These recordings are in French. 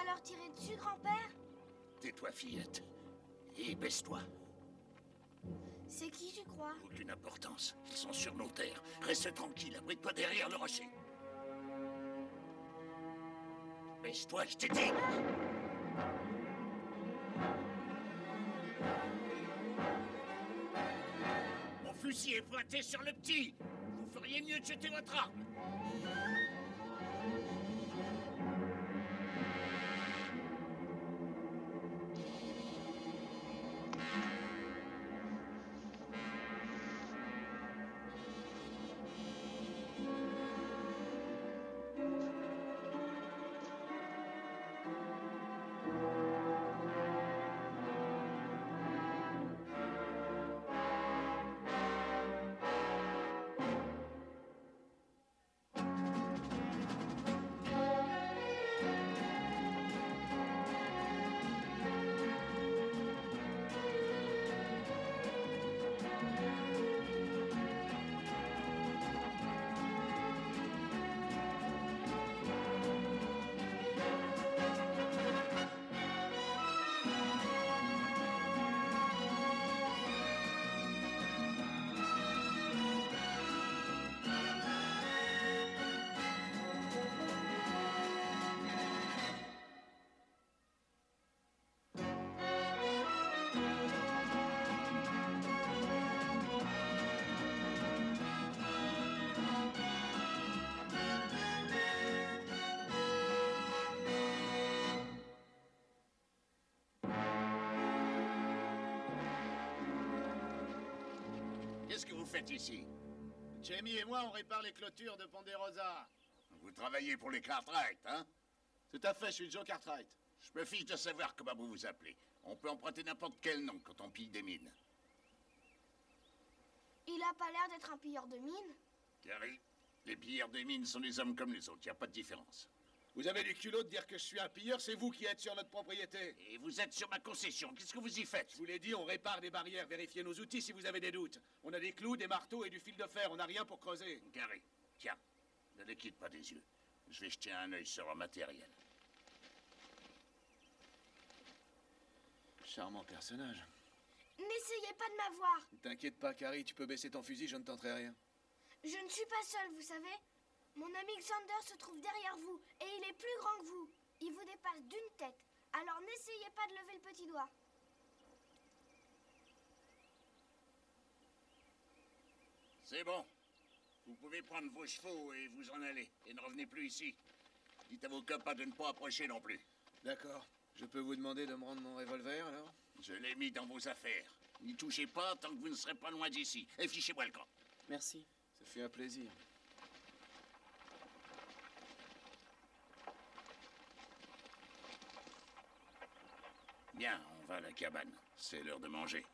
va leur tirer dessus, grand-père? Tais-toi, fillette. Et baisse-toi. C'est qui, tu crois? Aucune importance. Ils sont sur nos terres. Reste tranquille, abrite-toi derrière le rocher. Baisse-toi, je t'ai dit. Mon fusil est pointé sur le petit. Vous feriez mieux de jeter votre arme. Qu'est-ce que vous faites ici? Jamie et moi, on répare les clôtures de Ponderosa. Vous travaillez pour les Cartwright, hein? Tout à fait, je suis Joe Cartwright. Je me fiche de savoir comment vous vous appelez. On peut emprunter n'importe quel nom quand on pille des mines. Il a pas l'air d'être un pilleur de mines. Gary, les pilleurs de mines sont des hommes comme les autres, y a pas de différence. Vous avez du culot de dire que je suis un pilleur, c'est vous qui êtes sur notre propriété. Et vous êtes sur ma concession, qu'est-ce que vous y faites? Je vous l'ai dit, on répare des barrières, vérifiez nos outils si vous avez des doutes. On a des clous, des marteaux et du fil de fer, on n'a rien pour creuser. Gary, tiens, ne les quitte pas des yeux. Je vais jeter un œil sur leur matériel. Charmant personnage. N'essayez pas de m'avoir. Ne t'inquiète pas, Carrie, tu peux baisser ton fusil, je ne tenterai rien. Je ne suis pas seule, vous savez. Mon ami Xander se trouve derrière vous, et il est plus grand que vous. Il vous dépasse d'une tête. Alors n'essayez pas de lever le petit doigt. C'est bon. Vous pouvez prendre vos chevaux et vous en aller. Et ne revenez plus ici. Dites à vos copains de ne pas approcher non plus. D'accord. Je peux vous demander de me rendre mon revolver, alors? Je l'ai mis dans vos affaires. N'y touchez pas tant que vous ne serez pas loin d'ici. Et fichez-moi le camp. Merci. Ça fait un plaisir. Bien, on va à la cabane. C'est l'heure de manger.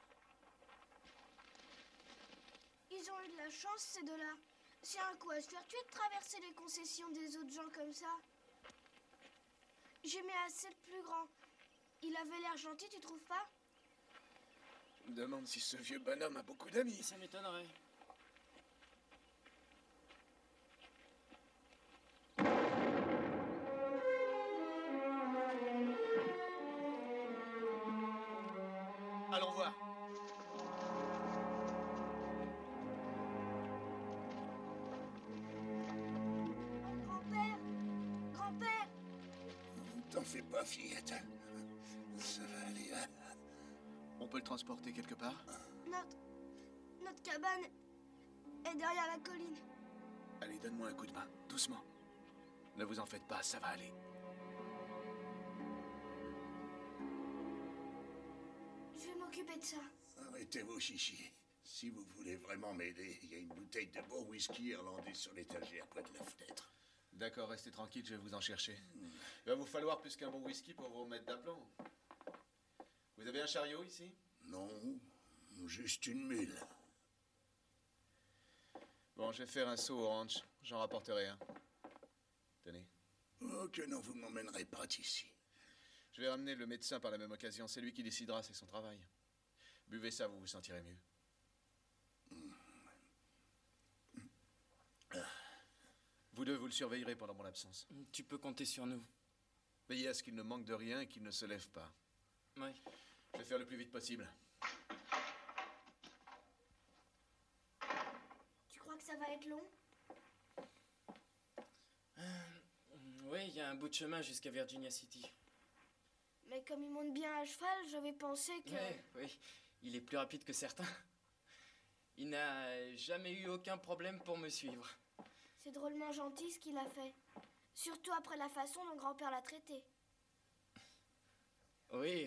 Ils ont eu de la chance, ces deux-là. C'est un coup à se faire tuer de traverser les concessions des autres gens comme ça. J'aimais assez le plus grand. Il avait l'air gentil, tu trouves pas? Je me demande si ce vieux bonhomme a beaucoup d'amis. Ça m'étonnerait. Allons voir. Grand-père! Grand-père! T'en fais pas, fillette. Ça va aller, hein? On peut le transporter quelque part? Notre cabane est derrière la colline. Allez, donne-moi un coup de main, doucement. Ne vous en faites pas, ça va aller. Je vais m'occuper de ça. Arrêtez vos chichis. Si vous voulez vraiment m'aider, il y a une bouteille de bon whisky irlandais sur l'étagère près de la fenêtre. D'accord, restez tranquille, je vais vous en chercher. Il va vous falloir plus qu'un bon whisky pour vous remettre d'aplomb. Vous avez un chariot ici? Non, juste une mule. Bon, je vais faire un saut au ranch. J'en rapporterai un. Tenez. Oh, que non, vous ne m'emmènerez pas d'ici. Je vais ramener le médecin par la même occasion. C'est lui qui décidera, c'est son travail. Buvez ça, vous vous sentirez mieux. Vous deux, vous le surveillerez pendant mon absence. Tu peux compter sur nous. Veillez à ce qu'il ne manque de rien et qu'il ne se lève pas. Oui. Je vais faire le plus vite possible. Tu crois que ça va être long? Oui, il y a un bout de chemin jusqu'à Virginia City. Mais comme il monte bien à cheval, j'avais pensé que... Oui, oui. Il est plus rapide que certains. Il n'a jamais eu aucun problème pour me suivre. C'est drôlement gentil ce qu'il a fait. Surtout après la façon dont grand-père l'a traité. Oui,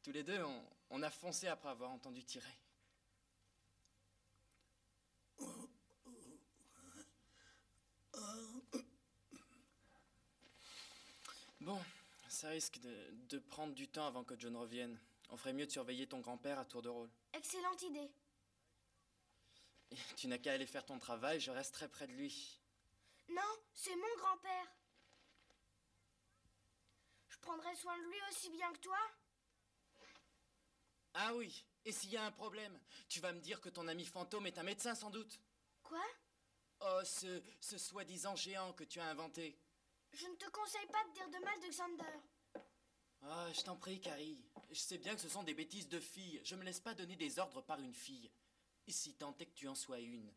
tous les deux, on a foncé après avoir entendu tirer. Bon, ça risque de prendre du temps avant que John revienne. On ferait mieux de surveiller ton grand-père à tour de rôle. Excellente idée. Et tu n'as qu'à aller faire ton travail, je resterai près de lui. Non, c'est mon grand-père. Je prendrai soin de lui aussi bien que toi. Ah oui, et s'il y a un problème, tu vas me dire que ton ami fantôme est un médecin sans doute. Quoi? Oh, ce soi-disant géant que tu as inventé. Je ne te conseille pas de dire de mal de Xander. Ah, je t'en prie, Carrie. Je sais bien que ce sont des bêtises de filles. Je me laisse pas donner des ordres par une fille. Et si tant est que tu en sois une.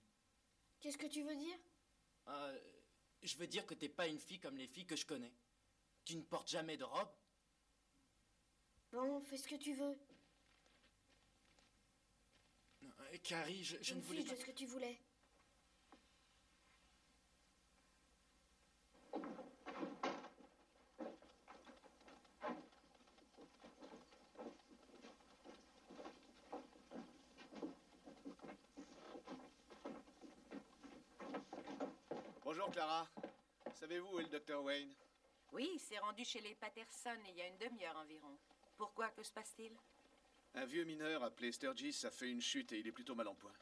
Qu'est-ce que tu veux dire? Je veux dire que t'es pas une fille comme les filles que je connais. Tu ne portes jamais de robe. Bon, fais ce que tu veux. Carrie, je ne voulais fiche pas... de ce que tu voulais. Bonjour, Clara. Savez-vous où est le docteur Wayne? Oui, il s'est rendu chez les Patterson il y a une demi-heure environ. Pourquoi? Que se passe-t-il? Un vieux mineur appelé Sturgis a fait une chute et il est plutôt mal en point.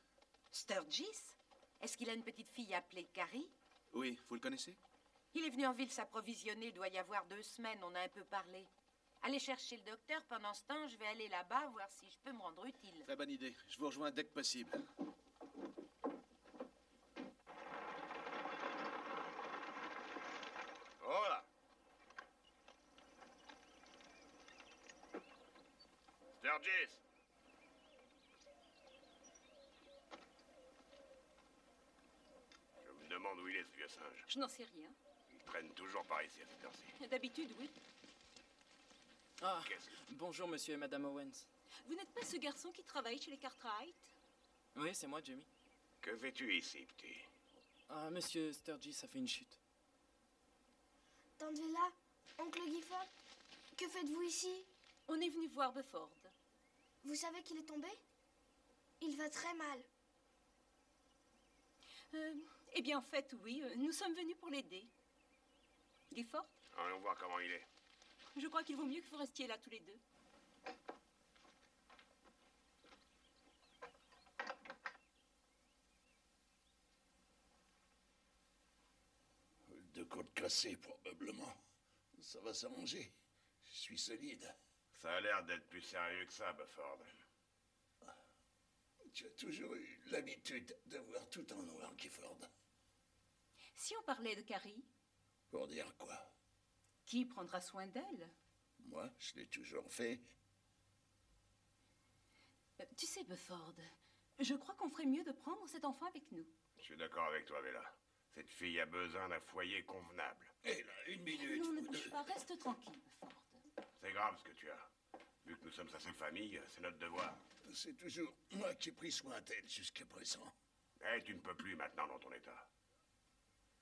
Sturgis? Est-ce qu'il a une petite fille appelée Carrie? Oui, vous le connaissez? Il est venu en ville s'approvisionner, il doit y avoir 2 semaines, on a un peu parlé. Allez chercher le docteur, pendant ce temps, je vais aller là-bas voir si je peux me rendre utile. Très bonne idée. Je vous rejoins dès que possible. Voilà. Sturgis. Je me demande où il est, ce vieux singe. Je n'en sais rien. Il traîne toujours par ici à cette heure-ci. D'habitude, oui. Ah, Qu'est-ce que... bonjour, monsieur et madame Owens. Vous n'êtes pas ce garçon qui travaille chez les Cartwright? Oui, c'est moi, Jimmy. Que fais-tu ici, petit? Ah, monsieur Sturgis a fait une chute. Tante Vella, oncle Gifford, que faites-vous ici? On est venu voir Befford. Vous savez qu'il est tombé? Il va très mal. Eh bien, en fait, oui, nous sommes venus pour l'aider. Gifford, Allons voir comment il est. je crois qu'il vaut mieux que vous restiez là tous les deux. De côte cassée, probablement. Ça va s'arranger. Je suis solide. Ça a l'air d'être plus sérieux que ça, Bufford. Tu as toujours eu l'habitude de voir tout en noir, Gifford. Si on parlait de Carrie, Pour dire quoi? qui prendra soin d'elle? Moi, je l'ai toujours fait. Tu sais, Befford, je crois qu'on ferait mieux de prendre cet enfant avec nous. Je suis d'accord avec toi, Vella. Cette fille a besoin d'un foyer convenable. Hé, là, une minute. Non, ne bouge pas, reste tranquille, Befford. C'est grave ce que tu as. Vu que nous sommes sa seule famille, c'est notre devoir. C'est toujours moi qui ai pris soin d'elle jusqu'à présent. Eh, tu ne peux plus maintenant dans ton état.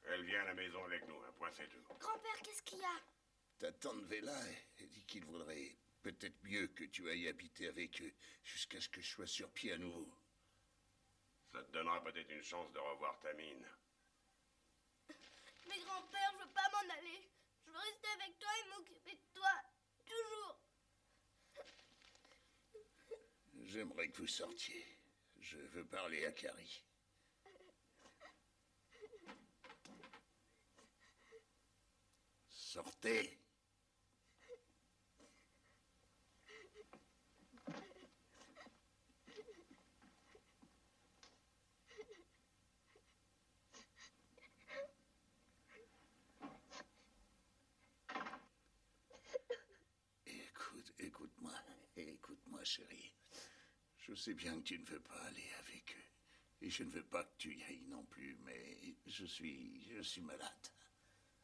Elle vient à la maison avec nous, un point c'est tout. Grand-père, qu'est-ce qu'il y a? Ta tante Vella dit qu'il vaudrait peut-être mieux que tu ailles habiter avec eux jusqu'à ce que je sois sur pied à nouveau. Ça te donnera peut-être une chance de revoir ta mine. Mais grand-père, je veux pas m'en aller. Je veux rester avec toi et m'occuper de toi. Toujours. J'aimerais que vous sortiez. Je veux parler à Carrie. Sortez. chérie. Je sais bien que tu ne veux pas aller avec eux. Et je ne veux pas que tu y ailles non plus, mais je suis malade.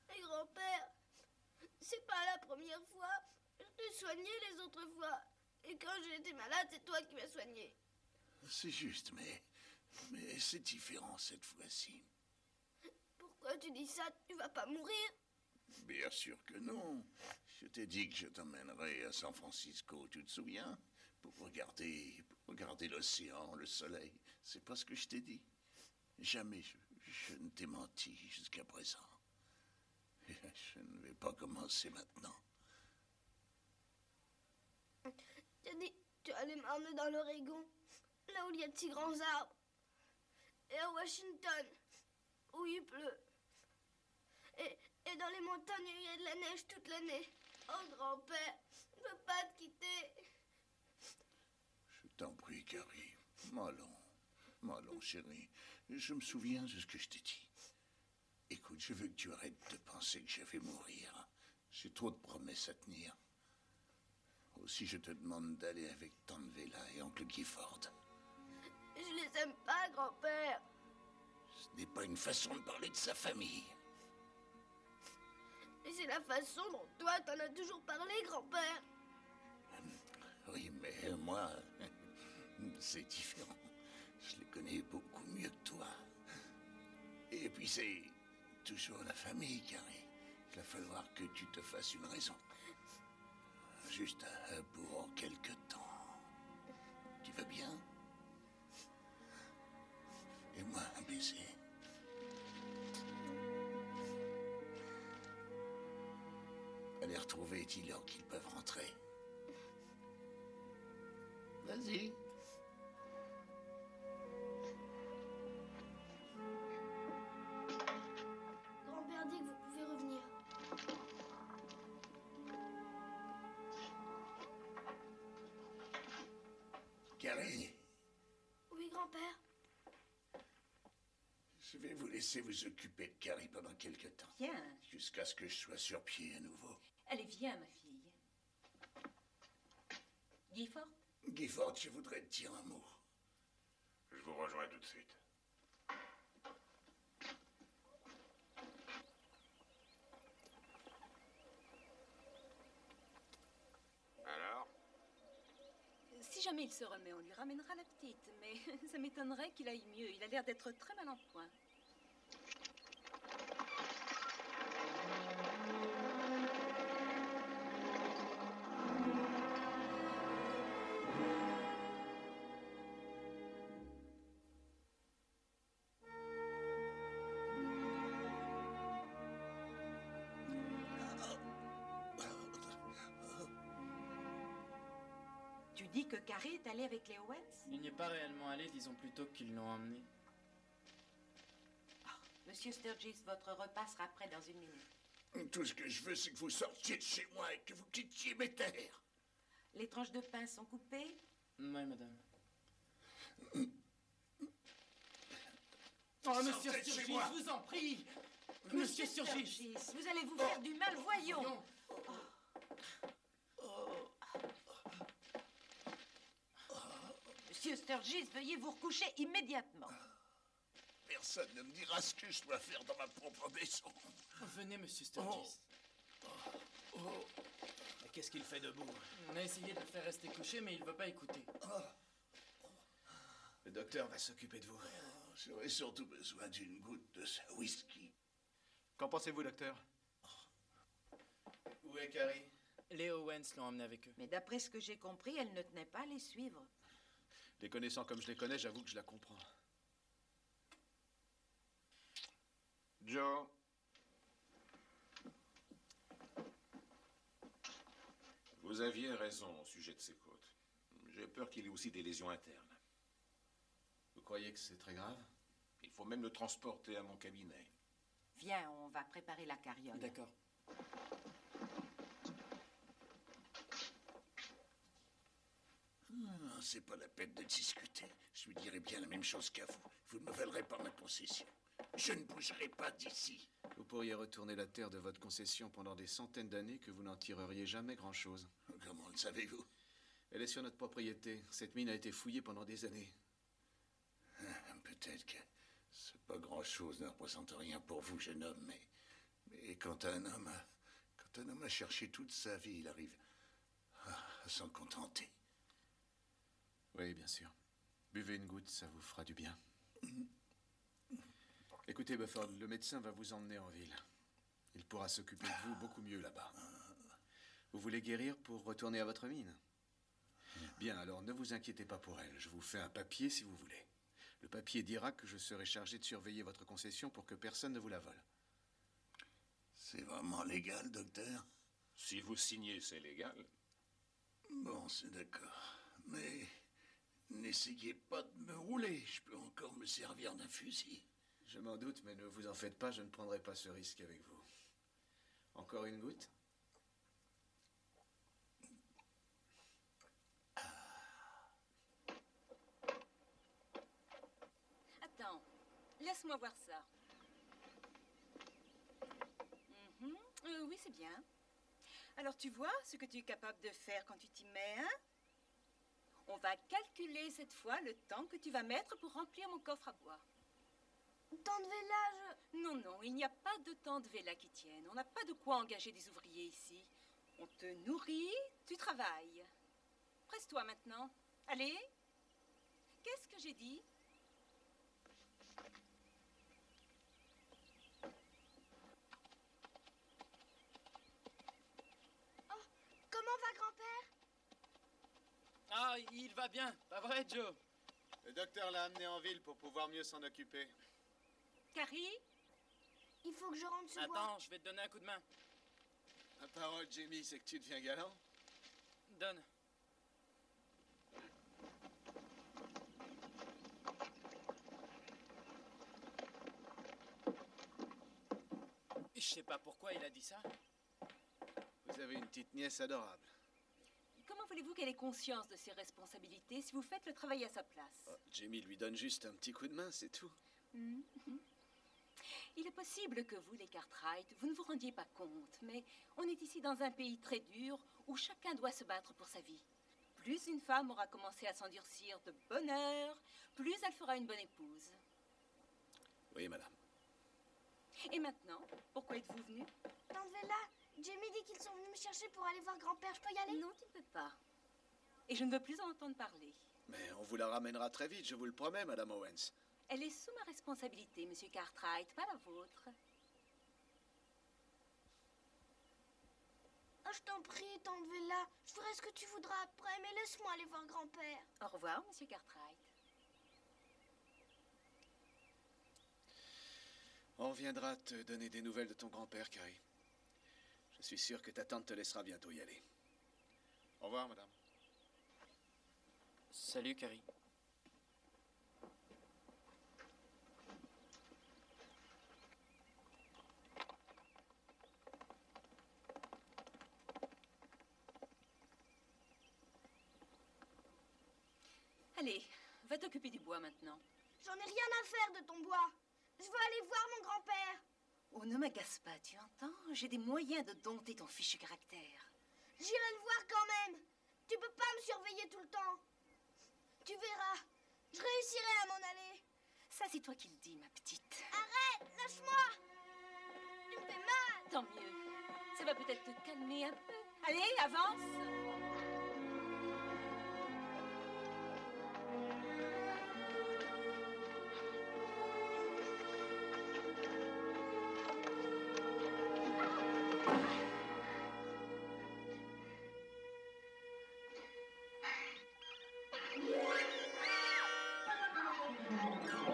Mais grand-père, c'est pas la première fois. Je t'ai soigné les autres fois. Et quand j'ai été malade, c'est toi qui m'as soigné. C'est juste, mais c'est différent cette fois-ci. Pourquoi tu dis ça? Tu vas pas mourir? Bien sûr que non. Je t'ai dit que je t'emmènerais à San Francisco, tu te souviens? Pour regarder l'océan, le soleil. C'est pas ce que je t'ai dit. Jamais je ne t'ai menti jusqu'à présent. Et je ne vais pas commencer maintenant. Tu as dit que tu allais m'emmener dans l'Oregon, là où il y a de si grands arbres. Et à Washington, où il pleut. Et dans les montagnes où il y a de la neige toute l'année. Oh, grand-père, je ne veux pas te quitter. Je t'en prie, Carrie. Allons, chérie. Je me souviens de ce que je t'ai dit. Écoute, je veux que tu arrêtes de penser que je vais mourir. J'ai trop de promesses à tenir. Aussi, je te demande d'aller avec Tante Vela et Oncle Gifford. Je les aime pas, grand-père. Ce n'est pas une façon de parler de sa famille. Et c'est la façon dont toi, t'en as toujours parlé, grand-père. Oui, mais moi, c'est différent. Je les connais beaucoup mieux que toi. Et puis c'est toujours la famille, Carrie. Il va falloir que tu te fasses une raison. Juste pour quelque temps. Tu vas bien? Et moi, un baiser. Allez retrouver, dis-leur qu'ils peuvent rentrer. Vas-y. Grand-père dit que vous pouvez revenir. Carrie, Oui, grand-père. je vais vous laisser vous occuper de Carrie pendant quelque temps. Viens. Jusqu'à ce que je sois sur pied à nouveau. Allez, viens, ma fille. Gifford? Gifford, je voudrais te dire un mot. Je vous rejoins tout de suite. Alors? Si jamais il se remet, on lui ramènera la petite. Mais ça m'étonnerait qu'il aille mieux. Il a l'air d'être très mal en point. Tu dis que Carrie est allée avec les Owens? Il n'y est pas réellement allé, disons plutôt qu'ils l'ont emmené. Monsieur Sturgis, votre repas sera prêt dans 1 minute. Tout ce que je veux, c'est que vous sortiez de chez moi et que vous quittiez mes terres. Les tranches de pain sont coupées? Oui, madame. Oh, monsieur Sortez de chez Sturgis, moi. Oh, je vous en prie! Monsieur Sturgis! Vous allez vous faire du mal, voyons! Monsieur Sturgis, veuillez vous recoucher immédiatement. Personne ne me dira ce que je dois faire dans ma propre maison. Venez, monsieur Sturgis. Qu'est-ce qu'il fait debout? On a essayé de le faire rester couché, mais il ne veut pas écouter. Le docteur va s'occuper de vous. J'aurais surtout besoin d'une goutte de ce whisky. Qu'en pensez-vous, docteur? Où est Carrie? Les Owens l'ont emmené avec eux. Mais d'après ce que j'ai compris, elle ne tenait pas à les suivre. Les connaissant comme je les connais, j'avoue que je la comprends. Joe? Vous aviez raison au sujet de ses côtes. J'ai peur qu'il ait aussi des lésions internes. Vous croyez que c'est très grave? Il faut même le transporter à mon cabinet. Viens, on va préparer la carriole. D'accord. Non, c'est pas la peine de discuter. Je lui dirai bien la même chose qu'à vous. Vous ne me volerez pas ma concession. Je ne bougerai pas d'ici. Vous pourriez retourner la terre de votre concession pendant des centaines d'années que vous n'en tireriez jamais grand-chose. Comment le savez-vous? Elle est sur notre propriété. Cette mine a été fouillée pendant des années. Peut-être que c'est pas grand-chose, ne représente rien pour vous, jeune homme, mais quand un homme a cherché toute sa vie, il arrive à s'en contenter. Oui, bien sûr. Buvez une goutte, ça vous fera du bien. Écoutez, Bufford, le médecin va vous emmener en ville. Il pourra s'occuper de vous beaucoup mieux là-bas. Vous voulez guérir pour retourner à votre mine? Bien, alors ne vous inquiétez pas pour elle. Je vous fais un papier si vous voulez. Le papier dira que je serai chargé de surveiller votre concession pour que personne ne vous la vole. C'est vraiment légal, docteur? Si vous signez, c'est légal. Bon, c'est d'accord. Mais n'essayez pas de me rouler. Je peux encore me servir d'un fusil. Je m'en doute, mais ne vous en faites pas, je ne prendrai pas ce risque avec vous. Encore une goutte? Attends, laisse-moi voir ça. Oui, c'est bien. Alors, tu vois ce que tu es capable de faire quand tu t'y mets, hein? On va calculer cette fois le temps que tu vas mettre pour remplir mon coffre à bois. Temps de vélage. Non, non, il n'y a pas de temps de véla qui tienne. On n'a pas de quoi engager des ouvriers ici. On te nourrit, tu travailles. Presse-toi maintenant. Allez. Qu'est-ce que j'ai dit? Comment va grand-père? Ah, il va bien, pas vrai, Joe? Le docteur l'a amené en ville pour pouvoir mieux s'en occuper. Carrie? Il faut que je rentre ce bois. Attends, je vais te donner un coup de main. Ma parole, Jamie, c'est que tu deviens galant. Donne. Je sais pas pourquoi il a dit ça. Vous avez une petite nièce adorable. Comment voulez-vous qu'elle ait conscience de ses responsabilités si vous faites le travail à sa place? Oh, Jamie lui donne juste un petit coup de main, c'est tout. Il est possible que vous, les Cartwright, vous ne vous rendiez pas compte, mais on est ici dans un pays très dur où chacun doit se battre pour sa vie. Plus une femme aura commencé à s'endurcir de bonne heure, plus elle fera une bonne épouse. Oui, madame. Et maintenant, pourquoi êtes-vous venu? Tante Vella, Jamie dit qu'ils sont venus me chercher pour aller voir grand-père. Je peux y aller? Non, tu ne peux pas. Et je ne veux plus en entendre parler. Mais on vous la ramènera très vite, je vous le promets, madame Owens. Elle est sous ma responsabilité, monsieur Cartwright, pas la vôtre. Oh, je t'en prie, tante Vella. Je ferai ce que tu voudras après, mais laisse-moi aller voir grand-père. Au revoir, monsieur Cartwright. On viendra te donner des nouvelles de ton grand-père, Carrie. Je suis sûr que ta tante te laissera bientôt y aller. Au revoir, madame. Salut, Carrie. Allez, va t'occuper du bois maintenant. J'en ai rien à faire de ton bois. Je veux aller voir mon grand-père. Oh, ne m'agace pas, tu entends? J'ai des moyens de dompter ton fichu caractère. J'irai le voir quand même. Tu peux pas me surveiller tout le temps. Tu verras, je réussirai à m'en aller. Ça, c'est toi qui le dis, ma petite. Arrête, lâche-moi. Tu me fais mal. Tant mieux. Ça va peut-être te calmer un peu. Allez, avance.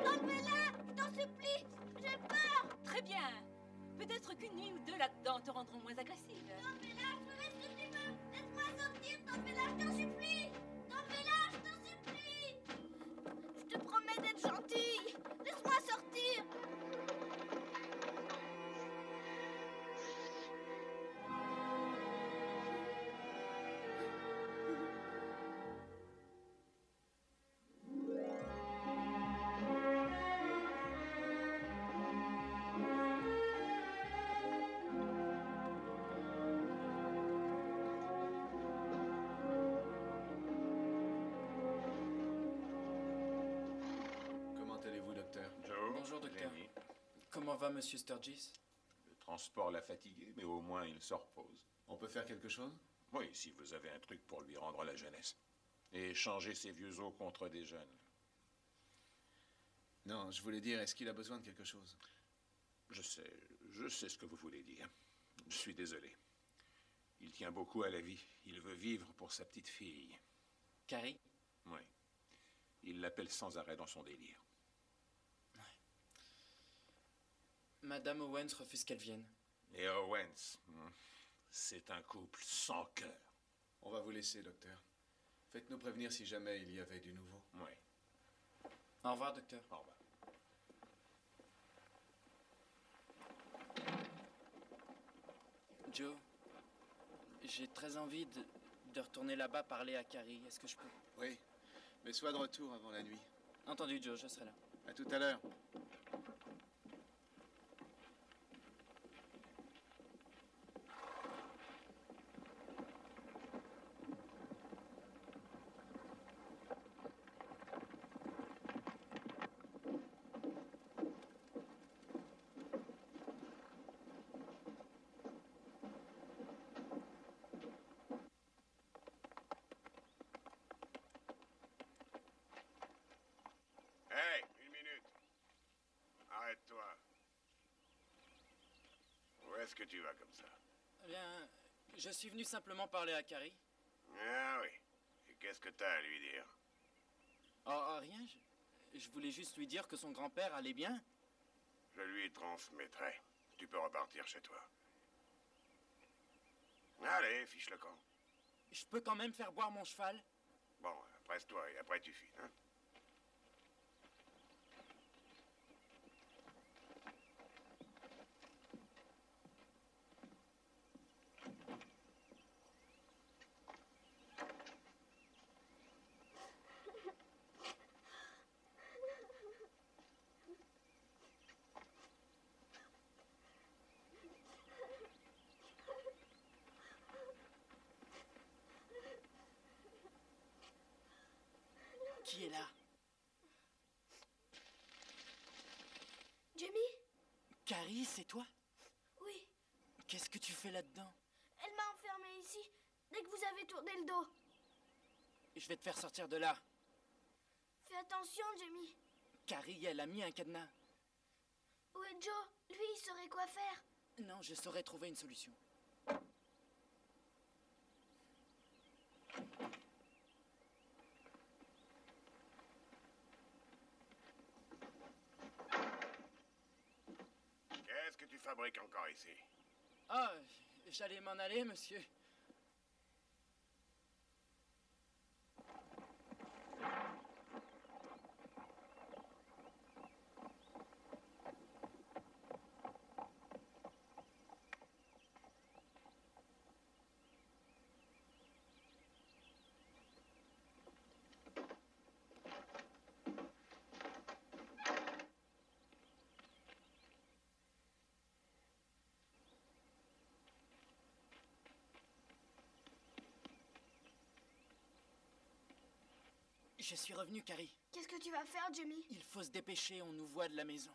Tante Vella, je t'en supplie, j'ai peur. Très bien. Peut-être qu'une nuit ou deux là-dedans te rendront moins agressive. Tante Vella, je ferai ce que tu veux. Laisse-moi sortir, Tante Vella, je t'en supplie. Tante Vella, je t'en supplie. Je te promets d'être gentille. Laisse-moi sortir. Comment va Monsieur Sturgis? Le transport l'a fatigué, mais au moins il se repose. On peut faire quelque chose? Oui, si vous avez un truc pour lui rendre la jeunesse. Et changer ses vieux os contre des jeunes. Non, je voulais dire, est-ce qu'il a besoin de quelque chose? Je sais ce que vous voulez dire. Je suis désolé. Il tient beaucoup à la vie. Il veut vivre pour sa petite fille. Carrie? Oui. Il l'appelle sans arrêt dans son délire. Madame Owens refuse qu'elle vienne. Et Owens, c'est un couple sans cœur. On va vous laisser, docteur. Faites-nous prévenir si jamais il y avait du nouveau. Oui. Au revoir, docteur. Au revoir. Joe, j'ai très envie de retourner là-bas parler à Carrie. Est-ce que je peux? Oui, mais sois de retour avant la nuit. Entendu, Joe, je serai là. À tout à l'heure. Hey, une minute. Arrête-toi. Où est-ce que tu vas comme ça? Eh bien, je suis venu simplement parler à Carrie. Ah oui. Et qu'est-ce que t'as à lui dire? Oh, rien, je voulais juste lui dire que son grand-père allait bien. Je lui transmettrai. Tu peux repartir chez toi. Allez, fiche le camp. Je peux quand même faire boire mon cheval. Bon, presse-toi et après tu files, hein? Qui est là? Jamie? Carrie, c'est toi? Oui. Qu'est-ce que tu fais là-dedans? Elle m'a enfermée ici dès que vous avez tourné le dos. Je vais te faire sortir de là. Fais attention, Jamie. Carrie, elle a mis un cadenas. Où est Joe? Lui, il saurait quoi faire. Non, je saurais trouver une solution. Qu'est-ce que tu fabriques encore ici? Ah, j'allais m'en aller, monsieur. Je suis revenu, Carrie. Qu'est-ce que tu vas faire, Jamie? Il faut se dépêcher, on nous voit de la maison.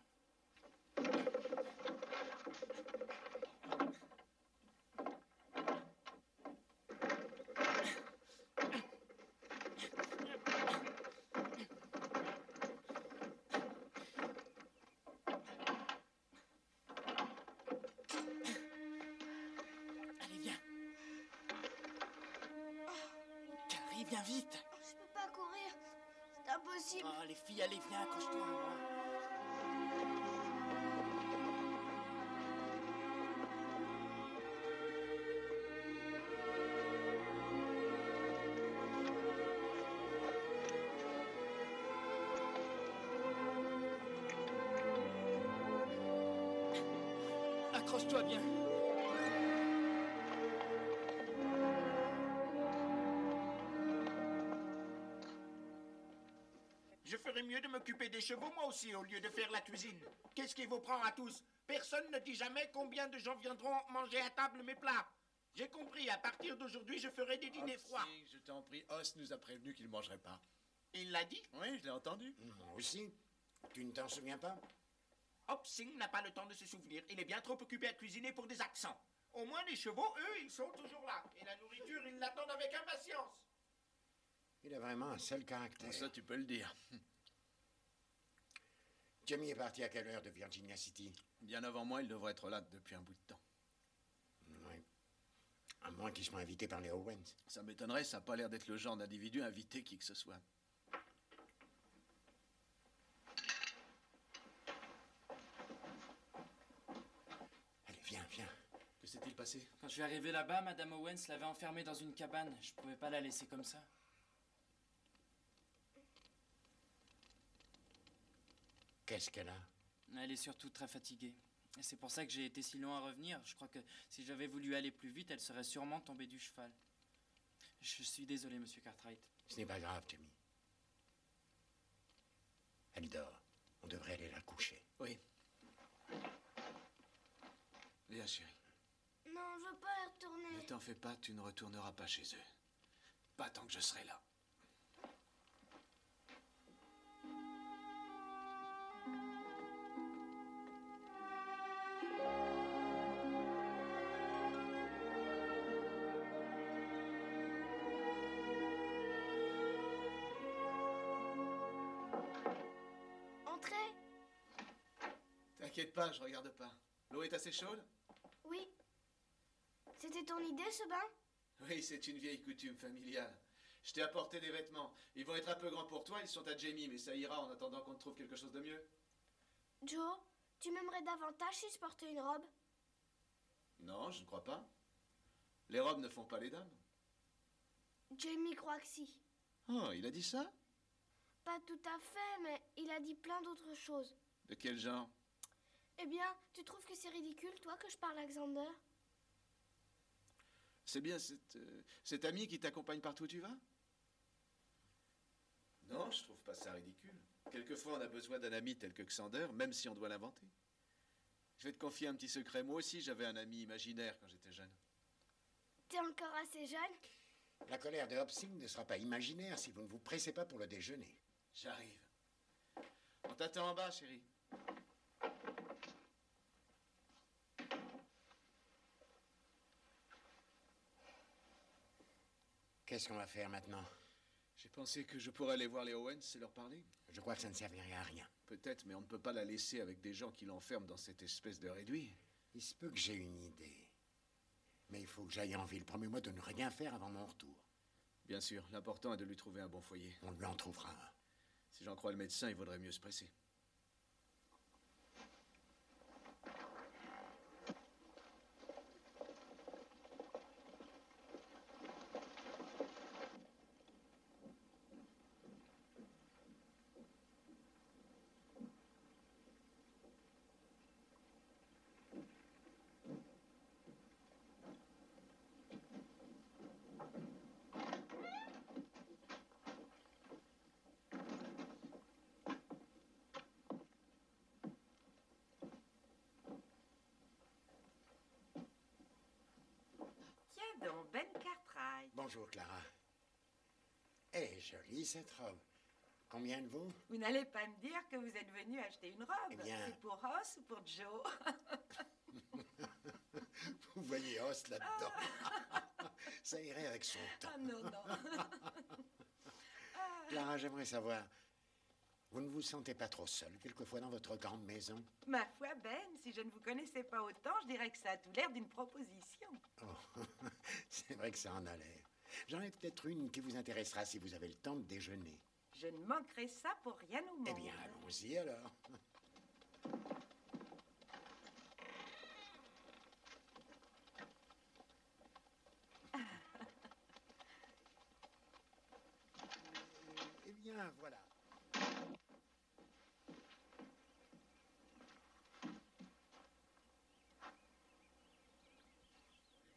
Allez, viens. Carrie, viens vite. Je peux pas courir. C'est impossible. Oh, les filles, allez, viens, accroche-toi à moi. Accroche-toi bien. Je ferais mieux de m'occuper des chevaux, moi aussi, au lieu de faire la cuisine. Qu'est-ce qui vous prend à tous? Personne ne dit jamais combien de gens viendront manger à table mes plats. J'ai compris, à partir d'aujourd'hui, je ferai des dîners froids. Si, je t'en prie, Os nous a prévenu qu'il ne mangerait pas. Il l'a dit? Oui, je l'ai entendu. Moi aussi. Tu ne t'en souviens pas? Hopsing n'a pas le temps de se souvenir. Il est bien trop occupé à cuisiner pour des accents. Au moins, les chevaux, eux, ils sont toujours là. Et la nourriture, ils l'attendent avec impatience. Il a vraiment un seul caractère. Ça, tu peux le dire. Jamie est parti à quelle heure de Virginia City? Bien avant moi, il devrait être là depuis un bout de temps. Oui. À moins qu'il soit invité par les Owens. Ça m'étonnerait, ça n'a pas l'air d'être le genre d'individu à inviter qui que ce soit. Allez, viens, viens. Que s'est-il passé? Quand je suis arrivé là-bas, Madame Owens l'avait enfermée dans une cabane. Je pouvais pas la laisser comme ça. Qu'est-ce qu'elle a? Elle est surtout très fatiguée. Et c'est pour ça que j'ai été si long à revenir. Je crois que si j'avais voulu aller plus vite, elle serait sûrement tombée du cheval. Je suis désolé, Monsieur Cartwright. Ce n'est pas grave, Jamie. Elle dort. On devrait aller la coucher. Oui. Viens, chérie. Non, je veux pas y retourner. Ne t'en fais pas, tu ne retourneras pas chez eux. Pas tant que je serai là. Entrez. T'inquiète pas, je regarde pas. L'eau est assez chaude? Oui. C'était ton idée, ce bain? Oui, c'est une vieille coutume familiale. Je t'ai apporté des vêtements. Ils vont être un peu grands pour toi, ils sont à Jamie, mais ça ira en attendant qu'on te trouve quelque chose de mieux. Joe, tu m'aimerais davantage si je portais une robe? Non, je ne crois pas. Les robes ne font pas les dames. Jamie croit que si. Oh, il a dit ça? Pas tout à fait, mais il a dit plein d'autres choses. De quel genre? Eh bien, tu trouves que c'est ridicule, toi, que je parle à Xander? C'est bien cet ami qui t'accompagne partout où tu vas? Non, je trouve pas ça ridicule. Quelquefois, on a besoin d'un ami tel que Xander, même si on doit l'inventer. Je vais te confier un petit secret. Moi aussi, j'avais un ami imaginaire quand j'étais jeune. T'es encore assez jeune? La colère de Hopsing ne sera pas imaginaire si vous ne vous pressez pas pour le déjeuner. J'arrive. On t'attend en bas, chérie. Qu'est-ce qu'on va faire maintenant? J'ai pensé que je pourrais aller voir les Owens et leur parler. Je crois que ça ne servirait à rien. Peut-être, mais on ne peut pas la laisser avec des gens qui l'enferment dans cette espèce de réduit. Il se peut que j'ai une idée. Mais il faut que j'aille en ville. Promets-moi de ne rien faire avant mon retour. Bien sûr, l'important est de lui trouver un bon foyer. On lui en trouvera un. Si j'en crois le médecin, il vaudrait mieux se presser. Tiens donc, Ben Cartwright. Bonjour, Clara. Eh, jolie cette robe. Combien de vaut? Vous n'allez pas me dire que vous êtes venu acheter une robe. Eh bien- C'est pour Ross ou pour Joe? Vous voyez Os là-dedans. Ça irait avec son temps. Ah non, non. Clara, j'aimerais savoir, vous ne vous sentez pas trop seule quelquefois dans votre grande maison? Ma foi, Ben, si je ne vous connaissais pas autant, je dirais que ça a tout l'air d'une proposition. Oh, c'est vrai que ça en a l'air. J'en ai peut-être une qui vous intéressera si vous avez le temps de déjeuner. Je ne manquerai ça pour rien au monde. Eh bien, allons-y alors. Eh bien, voilà.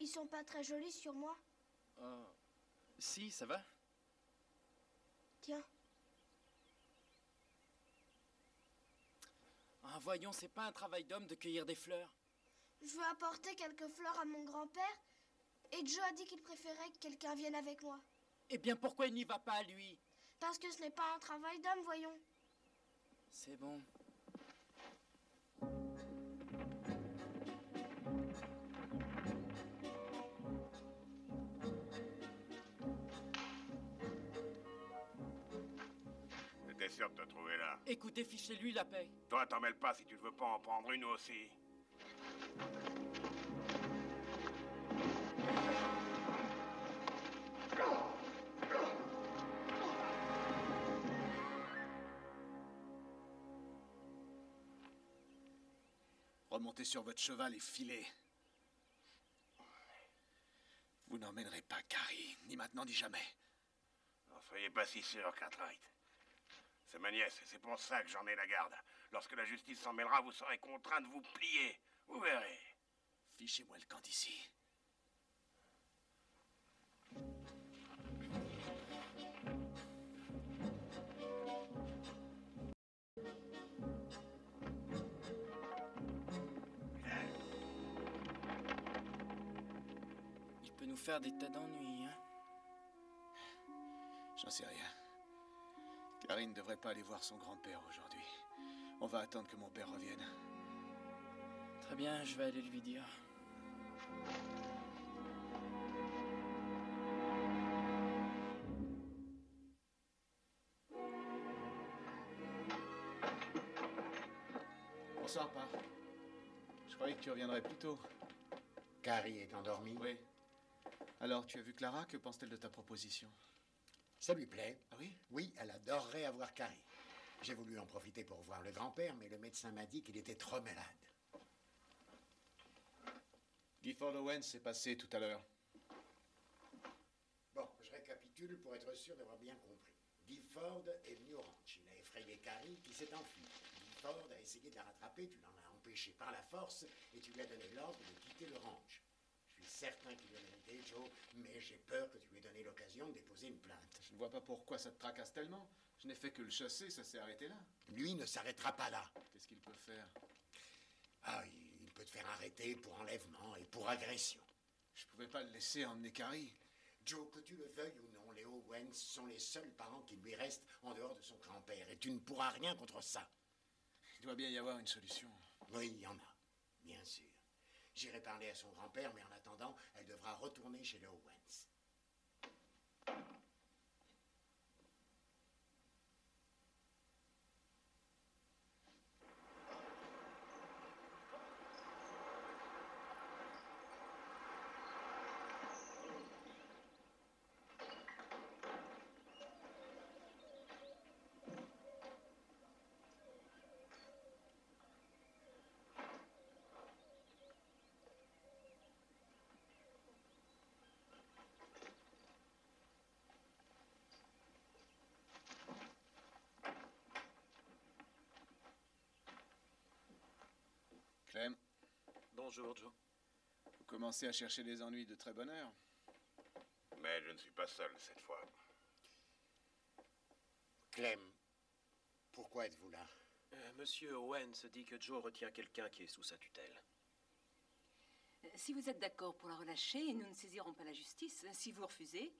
Ils sont pas très jolis sur moi. Si, ça va? Tiens, Ah, voyons, c'est pas un travail d'homme de cueillir des fleurs. je veux apporter quelques fleurs à mon grand-père. Et Joe a dit qu'il préférait que quelqu'un vienne avec moi. Eh bien, pourquoi il n'y va pas, lui? Parce que ce n'est pas un travail d'homme, voyons. C'est bon. jamais sûr de te trouver là. Écoutez, fichez-lui la paix. Toi, t'en mêles pas si tu ne veux pas en prendre une aussi. Remontez sur votre cheval et filez. Vous n'emmènerez pas Carrie, ni maintenant ni jamais. N'en soyez pas si sûr, Cartwright. C'est ma nièce, et c'est pour ça que j'en ai la garde. Lorsque la justice s'en mêlera, vous serez contraint de vous plier. Vous verrez. Fichez-moi le camp d'ici. Il peut nous faire des tas d'ennuis, hein. J'en sais rien. Carrie ne devrait pas aller voir son grand-père aujourd'hui. On va attendre que mon père revienne. Très bien, je vais aller lui dire. Bonsoir, Pa. Je croyais que tu reviendrais plus tôt. Carrie est endormie? Oui. Alors, tu as vu Clara? Que pense-t-elle de ta proposition? Ça lui plaît. Ah oui? Oui, elle adorerait avoir Carrie. J'ai voulu en profiter pour voir le grand-père, mais le médecin m'a dit qu'il était trop malade. Gifford Owens s'est passé tout à l'heure. Bon, je récapitule pour être sûr d'avoir bien compris. Gifford est venu au ranch. Il a effrayé Carrie qui s'est enfuie. Gifford a essayé de la rattraper, tu l'en as empêché par la force et tu lui as donné l'ordre de quitter le ranch. Je suis certain qu'il a mérité, Joe, mais j'ai peur que tu lui aies donné l'occasion de déposer une plainte. Je ne vois pas pourquoi ça te tracasse tellement. Je n'ai fait que le chasser, ça s'est arrêté là. Lui ne s'arrêtera pas là. Qu'est-ce qu'il peut faire? Ah, il peut te faire arrêter pour enlèvement et pour agression. Je pouvais pas le laisser emmener Carrie. Joe, que tu le veuilles ou non, les Owens sont les seuls parents qui lui restent en dehors de son grand-père. Et tu ne pourras rien contre ça. Il doit bien y avoir une solution. Oui, il y en a, bien sûr. J'irai parler à son grand-père, mais en attendant, elle devra retourner chez les Owens. Clem, Bonjour, Joe. vous commencez à chercher les ennuis de très bonne heure. Mais je ne suis pas seul cette fois. Clem, pourquoi êtes-vous là? Monsieur Owens dit que Joe retient quelqu'un qui est sous sa tutelle. Si vous êtes d'accord pour la relâcher, nous ne saisirons pas la justice. Si vous refusez...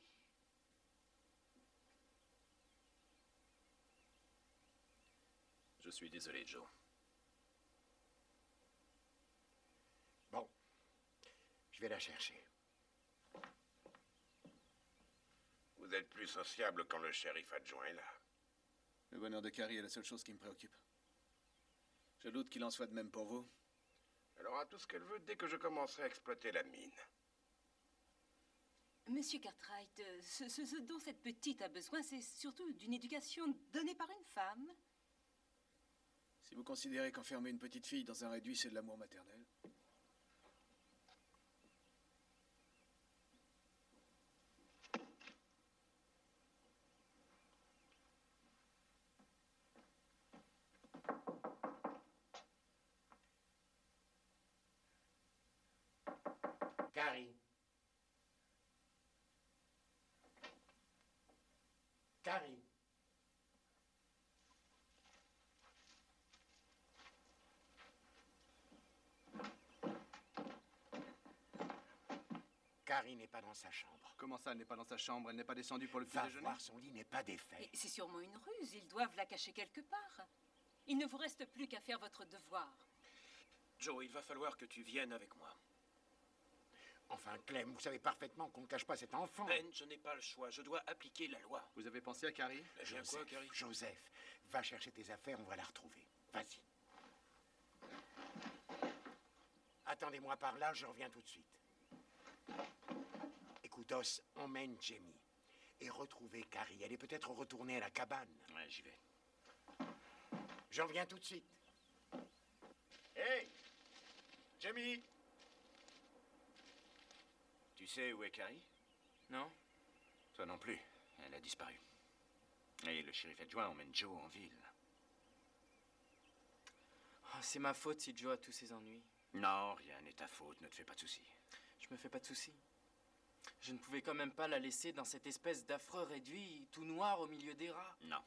Je suis désolé, Joe. Bon, je vais la chercher. Vous êtes plus sociable quand le shérif adjoint est là. Le bonheur de Carrie est la seule chose qui me préoccupe. Je doute qu'il en soit de même pour vous. Elle aura tout ce qu'elle veut dès que je commencerai à exploiter la mine. Monsieur Cartwright, ce dont cette petite a besoin, c'est surtout d'une éducation donnée par une femme. Si vous considérez qu'enfermer une petite fille dans un réduit, c'est de l'amour maternel. Carrie. Carrie. Carrie n'est pas dans sa chambre. Comment ça, elle n'est pas dans sa chambre? Elle n'est pas descendue pour le petit Va déjeuner? voir, son lit n'est pas défait. Et c'est sûrement une ruse, ils doivent la cacher quelque part. Il ne vous reste plus qu'à faire votre devoir. Joe, il va falloir que tu viennes avec moi. Enfin, Clem, vous savez parfaitement qu'on ne cache pas cet enfant. Ben, je n'ai pas le choix. Je dois appliquer la loi. Vous avez pensé à Carrie? Bien quoi, Carrie? Joseph, Va chercher tes affaires, on va la retrouver. Vas-y. Attendez-moi par là, je reviens tout de suite. Écoute, Os, emmène Jamie. Et retrouvez Carrie. Elle est peut-être retournée à la cabane. Ouais, j'y vais. J'en reviens tout de suite. Hey! Jamie! Tu sais où est Carrie? Non? Toi non plus. Elle a disparu. Et le shérif adjoint emmène Joe en ville. Oh, c'est ma faute si Joe a tous ses ennuis. Non, rien n'est ta faute, ne te fais pas de soucis. Je me fais pas de soucis. Je ne pouvais quand même pas la laisser dans cette espèce d'affreux réduit, tout noir au milieu des rats. Non.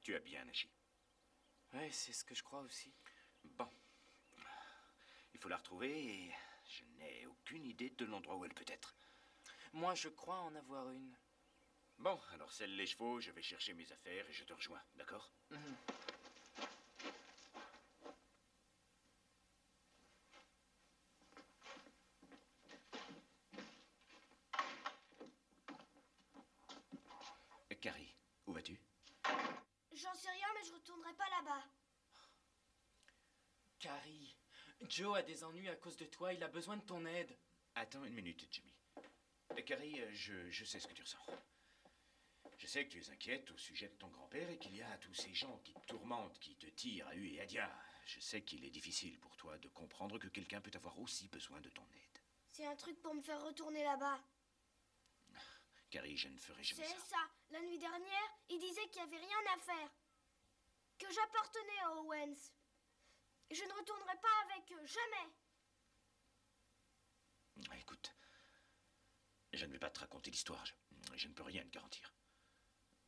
Tu as bien agi. Ouais, c'est ce que je crois aussi. Bon. Il faut la retrouver et je n'ai aucune idée de l'endroit où elle peut être. Moi, je crois en avoir une. Bon, alors selle les chevaux, je vais chercher mes affaires et je te rejoins, d'accord? Carrie, où vas-tu? J'en sais rien, mais je retournerai pas là-bas. Carrie, Joe a des ennuis à cause de toi, il a besoin de ton aide. Attends une minute, Jimmy. Carrie, je sais ce que tu ressens. Je sais que tu es inquiète au sujet de ton grand-père et qu'il y a tous ces gens qui te tourmentent, qui te tirent à hu et à dia. Je sais qu'il est difficile pour toi de comprendre que quelqu'un peut avoir aussi besoin de ton aide. C'est un truc pour me faire retourner là-bas. Carrie, je ne ferai jamais C'est ça. ça. La nuit dernière, il disait qu'il n'y avait rien à faire. Que j'appartenais à Owens. Et je ne retournerai pas avec eux, jamais. Écoute, je ne vais pas te raconter l'histoire. Je ne peux rien te garantir.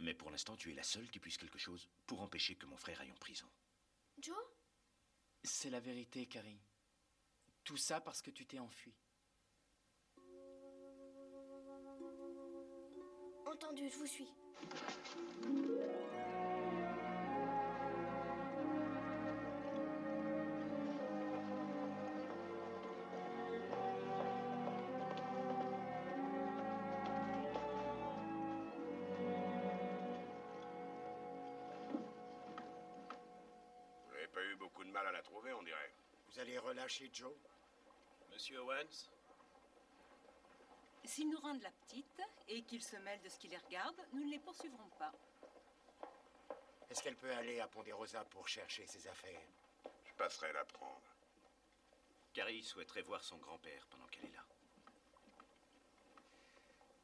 Mais pour l'instant, tu es la seule qui puisse quelque chose pour empêcher que mon frère aille en prison. Joe? C'est la vérité, Carrie. Tout ça parce que tu t'es enfui. Entendu, je vous suis. Vous n'avez pas eu beaucoup de mal à la trouver, on dirait. Vous allez relâcher Joe? Monsieur Owens? S'ils nous rendent la petite et qu'ils se mêlent de ce qui les regarde, nous ne les poursuivrons pas. Est-ce qu'elle peut aller à Ponderosa pour chercher ses affaires? Je passerai la prendre. Carrie souhaiterait voir son grand-père pendant qu'elle est là.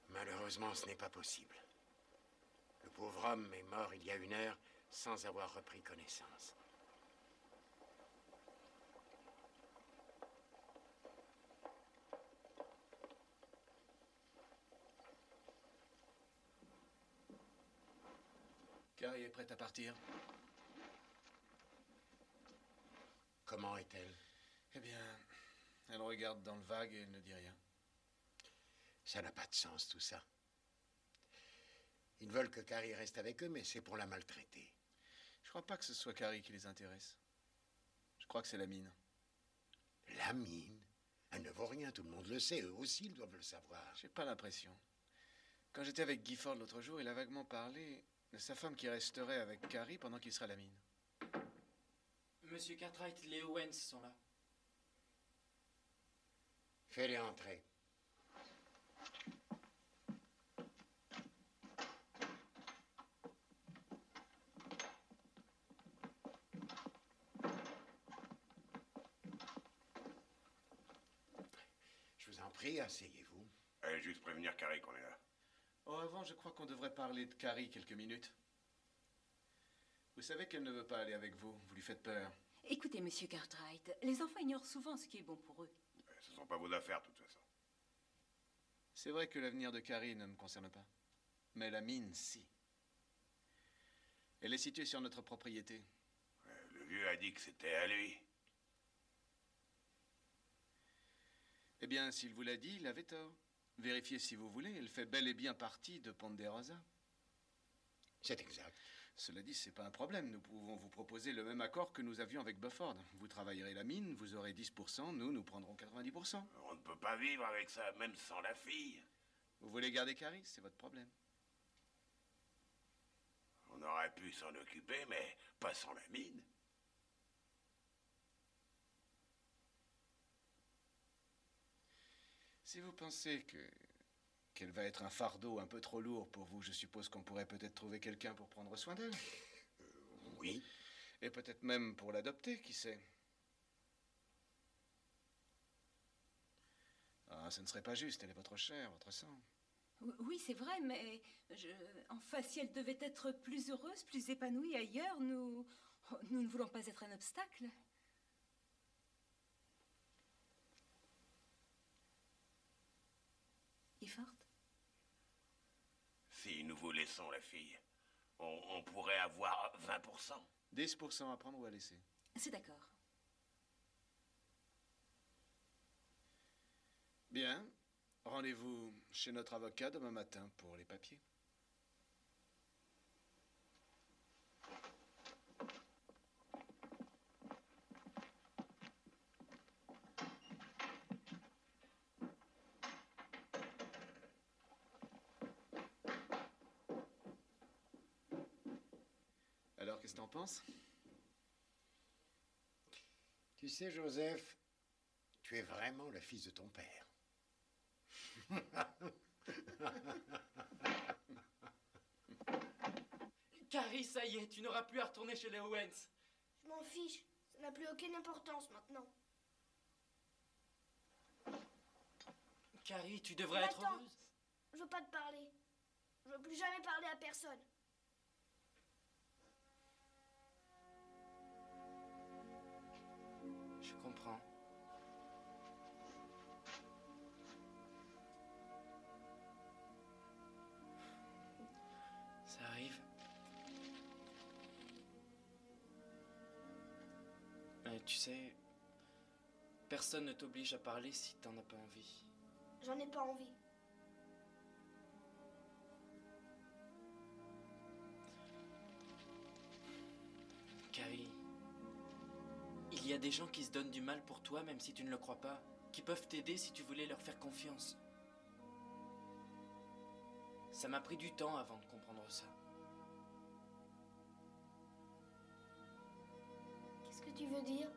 Malheureusement, ce n'est pas possible. Le pauvre homme est mort il y a 1 heure sans avoir repris connaissance. Carrie est prête à partir. Comment est-elle? Eh bien, elle regarde dans le vague et elle ne dit rien. Ça n'a pas de sens, tout ça. Ils veulent que Carrie reste avec eux, mais c'est pour la maltraiter. Je crois pas que ce soit Carrie qui les intéresse. Je crois que c'est la mine. La mine? Elle ne vaut rien, tout le monde le sait. Eux aussi, ils doivent le savoir. J'ai pas l'impression. Quand j'étais avec Gifford l'autre jour, il a vaguement parlé de sa femme qui resterait avec Carrie pendant qu'il serait à la mine. Monsieur Cartwright, les Owens sont là. Fais-les entrer. Je vous en prie, asseyez-vous. Allez juste prévenir Carrie qu'on est là. Oh, avant, je crois qu'on devrait parler de Carrie quelques minutes. Vous savez qu'elle ne veut pas aller avec vous. Vous lui faites peur. Écoutez, monsieur Cartwright, les enfants ignorent souvent ce qui est bon pour eux. Ce ne sont pas vos affaires, de toute façon. C'est vrai que l'avenir de Carrie ne me concerne pas. Mais la mine, si. Elle est située sur notre propriété. Le vieux a dit que c'était à lui. Eh bien, s'il vous l'a dit, il avait tort. Vérifiez si vous voulez, elle fait bel et bien partie de Ponderosa. C'est exact. Cela dit, c'est pas un problème. Nous pouvons vous proposer le même accord que nous avions avec Bufford. Vous travaillerez la mine, vous aurez 10%, nous prendrons 90%. On ne peut pas vivre avec ça, même sans la fille. Vous voulez garder Carrie, c'est votre problème. On aurait pu s'en occuper, mais pas sans la mine. Si vous pensez qu'elle va être un fardeau un peu trop lourd pour vous, je suppose qu'on pourrait peut-être trouver quelqu'un pour prendre soin d'elle. Oui. Et peut-être même pour l'adopter, qui sait. Ah, ce ne serait pas juste, elle est votre chair, votre sang. Oui, c'est vrai, mais enfin, si elle devait être plus heureuse, plus épanouie ailleurs, nous ne voulons pas être un obstacle. Gifford? Si nous vous laissons la fille, on pourrait avoir 20%. 10% à prendre ou à laisser. C'est d'accord. Bien. Rendez-vous chez notre avocat demain matin pour les papiers. Alors, qu'est-ce que t'en penses? Tu sais, Joseph, tu es vraiment le fils de ton père. Carrie, ça y est, tu n'auras plus à retourner chez les Owens. Je m'en fiche. Ça n'a plus aucune importance maintenant. Carrie, tu devrais Mais être attends, heureuse. je veux pas te parler. Je veux plus jamais parler à personne. Je comprends. Ça arrive. Mais tu sais, personne ne t'oblige à parler si t'en as pas envie. J'en ai pas envie. Carrie, il y a des gens qui se donnent du mal pour toi, même si tu ne le crois pas, qui peuvent t'aider si tu voulais leur faire confiance. Ça m'a pris du temps avant de comprendre ça. Qu'est-ce que tu veux dire?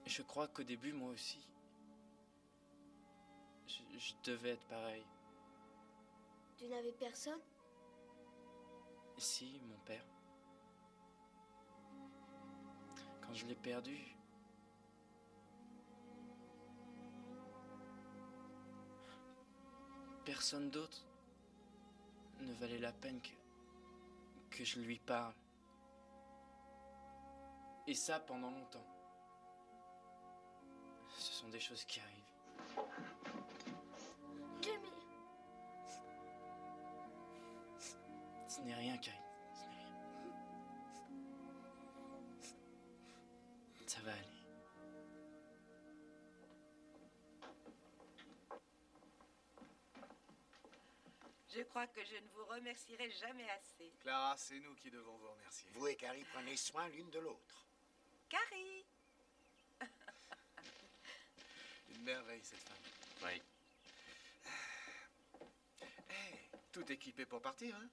Je crois qu'au début, moi aussi, je devais être pareil. Tu n'avais personne? Si, mon père. Quand je l'ai perdu, personne d'autre ne valait la peine que je lui parle. Et ça pendant longtemps. Ce sont des choses qui arrivent. Jimmy! Ce n'est rien, Carrie. Ce n'est rien. Ça va aller. Je crois que je ne vous remercierai jamais assez. Clara, c'est nous qui devons vous remercier. Vous et Carrie prenez soin l'une de l'autre. Carrie! Une merveille, cette femme. Oui. Hey, tout équipé pour partir, hein?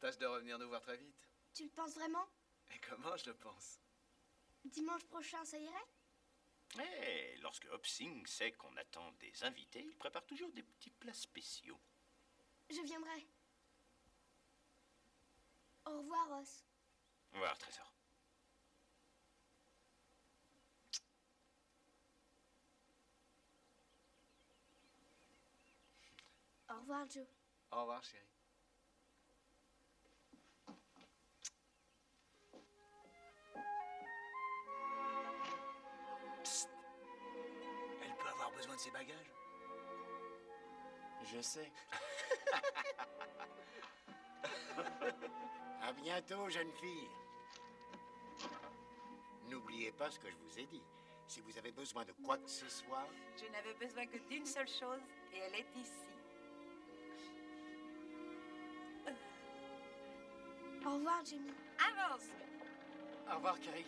Tâche de revenir nous voir très vite. Tu le penses vraiment? Et comment je le pense? Dimanche prochain, ça irait? Et lorsque Hopsing sait qu'on attend des invités, il prépare toujours des petits plats spéciaux. Je viendrai. Au revoir, Ross. Au revoir, Trésor. Au revoir, Joe. Au revoir, chérie. Psst. Elle peut avoir besoin de ses bagages. Je sais. À bientôt, jeune fille. N'oubliez pas ce que je vous ai dit. Si vous avez besoin de quoi que ce soit... Je n'avais besoin que d'une seule chose, et elle est ici. Au revoir, Jimmy. Avance! Au revoir, Carrie.